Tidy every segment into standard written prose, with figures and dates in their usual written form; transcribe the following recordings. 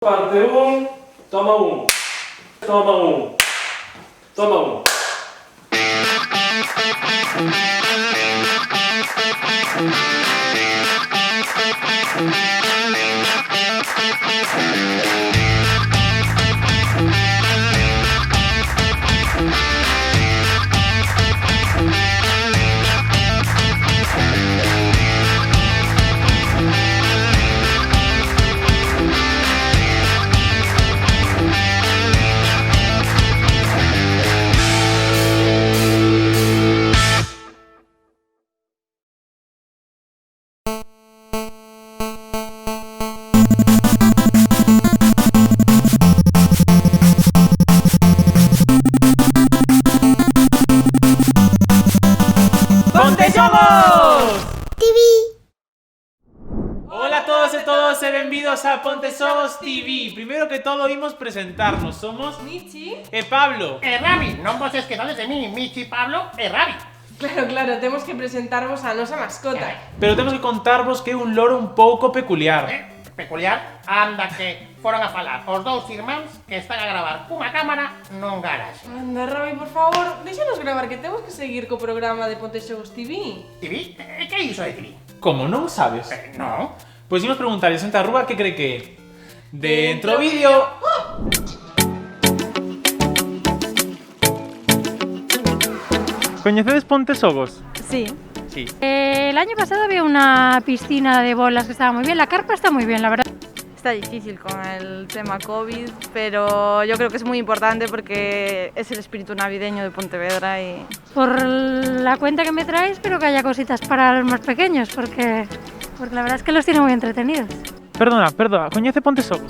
Parte 1, toma 1. Toma 1. Toma 1. ¡Pontesogos! TV. Hola a todos e todos e benvidos a Pontesogos TV. Primeiro que todo imos presentarnos. Somos Michi. e Pablo. Ravi, non vos esquezades de mí, Michi, Pablo e Ravi. Claro, temos que presentarvos a nosa mascota. Pero temos que contarvos que é un loro un pouco peculiar. Peculiar, anda que foron a falar os dous irmáns que están a gravar cunha cámara nun garaxe. Anda, Rabi, por favor, déxanos gravar que temos que seguir co programa de Pontesogos TV. TV? Que é iso de TV? Como non sabes? Non. Pois imos preguntarle a Santa Rúa que cree que é. Dentro vídeo. Coñecedes Pontesogos? Sí. Sí. El año pasado había una piscina de bolas que estaba muy bien. La carpa está muy bien, la verdad. Está difícil con el tema COVID, pero yo creo que es muy importante porque es el espíritu navideño de Pontevedra y... Por la cuenta que me traes, espero que haya cositas para los más pequeños, porque la verdad es que los tiene muy entretenidos. Perdona, coñece Pontesogos?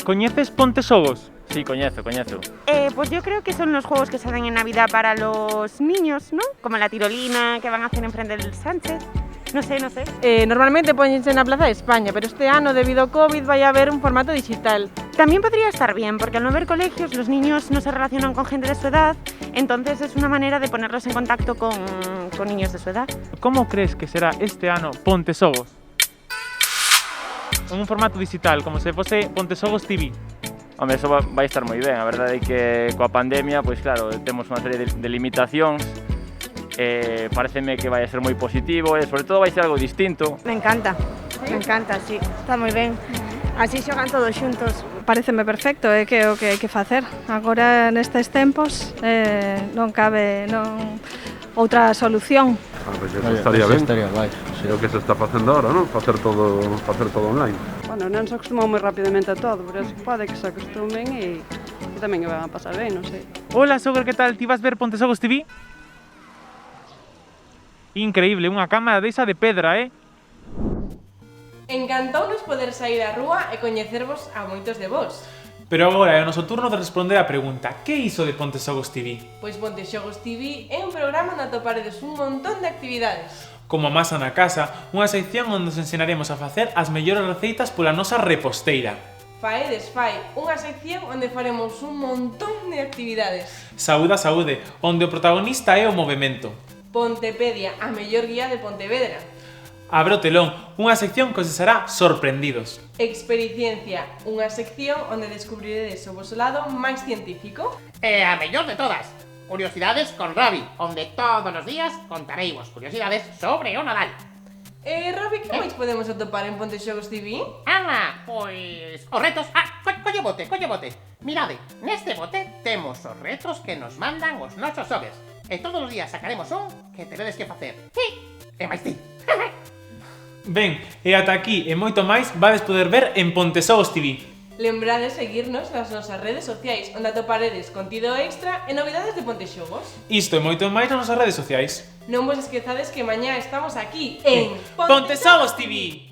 Coñeces Pontesogos? Sí, coñezo. Pues yo creo que son los juegos que se hacen en Navidad para los niños, ¿no? Como la tirolina que van a hacer enfrente del Sánchez. No sé. Normalmente ponense na Plaza de España, pero este ano, debido ao COVID, vai haber un formato digital. También podría estar bien, porque al no haber colegios, los niños no se relacionan con gente de su edad, entonces es una manera de ponerlos en contacto con niños de su edad. Como crees que será este ano Pontesogos? En un formato digital, como se fose Pontesogos TV. Home, eso vai estar moi ben. A verdade é que coa pandemia, pois claro, temos unha serie de limitacións. Pareceme que vai a ser moi positivo e sobre todo vai ser algo distinto. Me encanta, sí, está moi ben. Así xogan todos xuntos. Pareceme perfecto, é que é o que hai que facer. Agora nestes tempos non cabe outra solución. Pues eso estaría ben. É o que se está facendo agora, non? Facer todo online. Bueno, non se acostumou moi rapidamente a todo, pero pode que se acostumen e tamén que van a pasar ben, non sei. Hola, Sogro, que tal? Ti vas ver Pontesogos TV? Increíble, unha cámara desa de pedra, Encantounos poder sair á rúa e coñecervos a moitos de vós. Pero agora é o noso turno de responder a pregunta: que é iso de Pontesogos TV? Pois Pontesogos TV é un programa onde atoparedes un montón de actividades. Como a masa na casa, unha sección onde nos ensinaremos a facer as mellores receitas pola nosa reposteira. Faedes Fai, unha sección onde faremos un montón de actividades. Saúde a saúde, onde o protagonista é o movemento. Pontepedia, a mellor guía de Pontevedra. Abre o telón, unha sección que os deixará sorprendidos. Expericiencia, unha sección onde descubriredes o voso lado máis científico. E a mellor de todas, Curiosidades con Ravi, onde todos os días contareivos curiosidades sobre o Nadal. Rabi, que máis podemos atopar en Pontesogos TV? Pois os retos. Colle bote. Mirade, neste bote temos os retos que nos mandan os nosos xogues. E todos os días sacaremos un que teredes que facer. E máis ti. Ben, e ata aquí e moito máis vades poder ver en Pontesogos TV. Lembrade seguirnos nas nosas redes sociais, onde atoparedes contido extra e novidades de Pontesogos. Isto e moito máis nas nosas redes sociais. Non vos esquezades que mañá estamos aquí en Pontesogos TV.